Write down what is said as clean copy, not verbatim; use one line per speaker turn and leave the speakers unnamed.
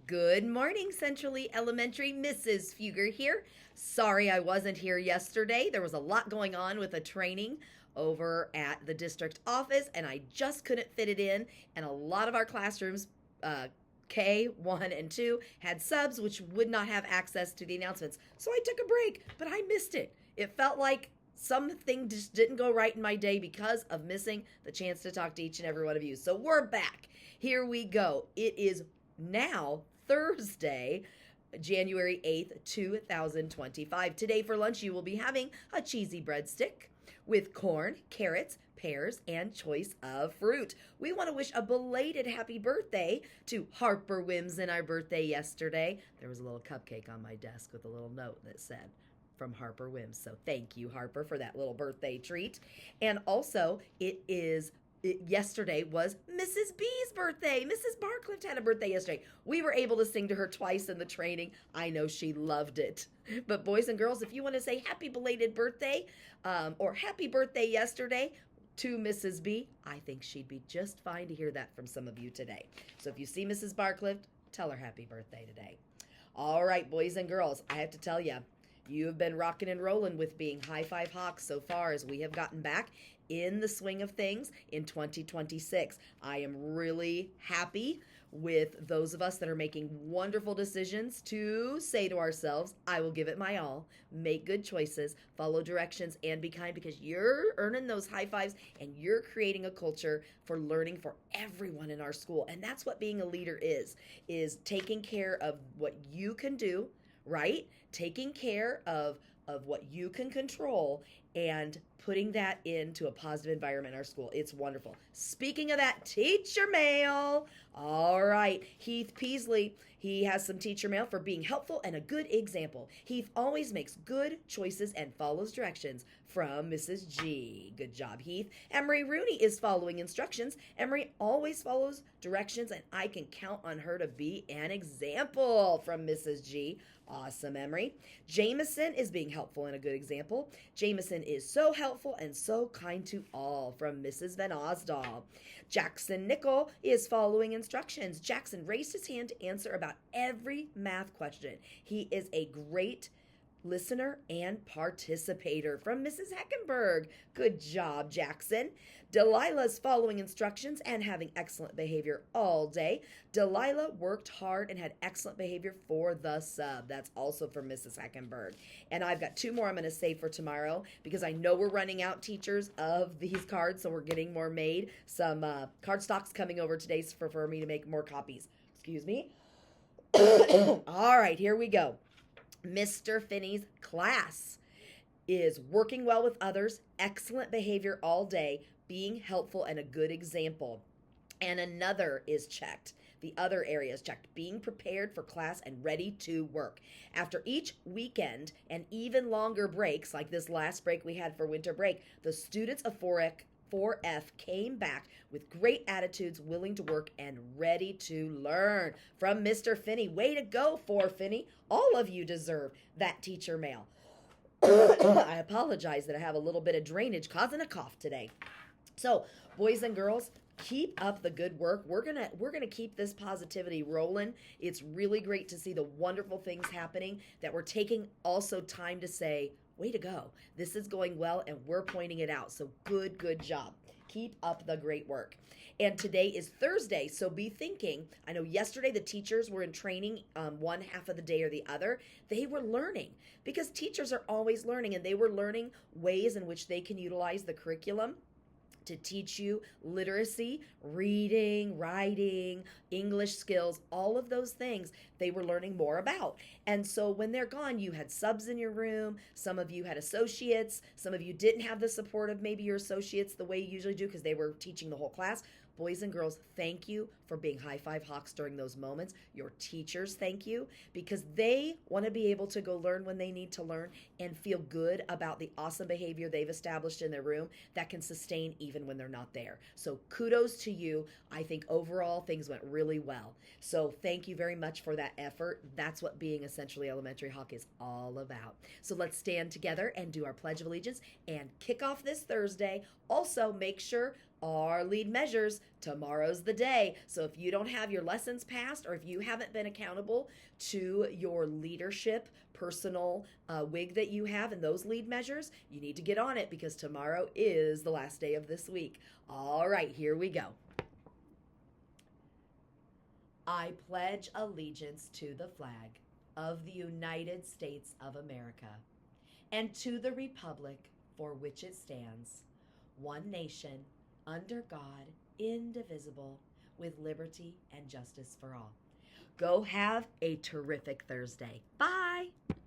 Good morning, Centrally Elementary. Mrs. Fugger here. Sorry I wasn't here yesterday. There was a lot going on with a training over at the district office, and I just couldn't fit it in. And a lot of our classrooms, K, 1, and 2, had subs which would not have access to the announcements. So I took a break, but I missed it. It felt like something just didn't go right in my day because of missing the chance to talk to each and every one of you. So we're back. Here we go. It is now Thursday, January 8th, 2025. Today for lunch, you will be having a cheesy breadstick with corn, carrots, pears, and choice of fruit. We want to wish a belated happy birthday to Harper Wims in our birthday yesterday. There was a little cupcake on my desk with a little note that said, from Harper Wims. So thank you, Harper, for that little birthday treat. And also, yesterday was Mrs. B's birthday. Mrs. Barclift had a birthday yesterday. We were able to sing to her twice in the training. I know she loved it. But boys and girls, if you want to say happy belated birthday or happy birthday yesterday to Mrs. B, I think she'd be just fine to hear that from some of you today. So if you see Mrs. Barclift, tell her happy birthday today. All right, boys and girls, I have to tell you, you have been rocking and rolling with being High Five Hawks so far as we have gotten back in the swing of things in 2026. I am really happy with those of us that are making wonderful decisions to say to ourselves, I will give it my all, make good choices, follow directions, and be kind, because you're earning those high fives and you're creating a culture for learning for everyone in our school. And that's what being a leader is taking care of what you can do, right? Taking care of what you can control and putting that into a positive environment in our school. It's wonderful. Speaking of that, teacher mail. All right, Heath Peasley, he has some teacher mail for being helpful and a good example. Heath always makes good choices and follows directions from Mrs. G. Good job, Heath. Emery Rooney is following instructions. Emery always follows directions, and I can count on her to be an example from Mrs. G. Awesome, Emery. Jameson is being helpful and a good example. Jameson is so helpful and so kind to all from Mrs. Van Osdal. Jackson Nickel is following instructions. Jackson raised his hand to answer about every math question. He is a great listener and participator from Mrs. Heckenberg. Good job, Jackson. Delilah's following instructions and having excellent behavior all day. Delilah worked hard and had excellent behavior for the sub. That's also from Mrs. Heckenberg. And I've got two more I'm going to save for tomorrow because I know we're running out, teachers, of these cards, so we're getting more made. Some card stocks coming over today for me to make more copies. Excuse me. All right, here we go. Mr. Finney's class is working well with others, excellent behavior all day, being helpful and a good example. And another is checked. The other area is checked. Being prepared for class and ready to work. After each weekend and even longer breaks, like this last break we had for winter break, the students of 4F came back with great attitudes, willing to work, and ready to learn. From Mr. Finney. Way to go, 4 Finney. All of you deserve that teacher mail. I apologize that I have a little bit of drainage causing a cough today. So, boys and girls, keep up the good work. We're gonna keep this positivity rolling. It's really great to see the wonderful things happening that we're taking also time to say, way to go. This is going well, and we're pointing it out. So good job. Keep up the great work. And today is Thursday, so be thinking. I know yesterday the teachers were in training one half of the day or the other. They were learning because teachers are always learning, and they were learning ways in which they can utilize the curriculum to teach you literacy, reading, writing, English skills, all of those things they were learning more about. And so when they're gone, you had subs in your room, some of you had associates, some of you didn't have the support of maybe your associates the way you usually do because they were teaching the whole class. Boys and girls, thank you for being High Five Hawks during those moments. Your teachers, thank you, because they want to be able to go learn when they need to learn and feel good about the awesome behavior they've established in their room that can sustain even when they're not there. So kudos to you. I think overall things went really well. So thank you very much for that effort. That's what being a Centrally Elementary Hawk is all about. So let's stand together and do our Pledge of Allegiance and kick off this Thursday. Also, make sure our lead measures. Tomorrow's the day. So if you don't have your lessons passed, or if you haven't been accountable to your leadership personal WIG that you have and those lead measures, you need to get on it, because tomorrow is the last day of this week. All right, here we go. I pledge allegiance to the flag of the United States of America and to the republic for which it stands, one nation, under God, indivisible, with liberty and justice for all. Go have a terrific Thursday. Bye.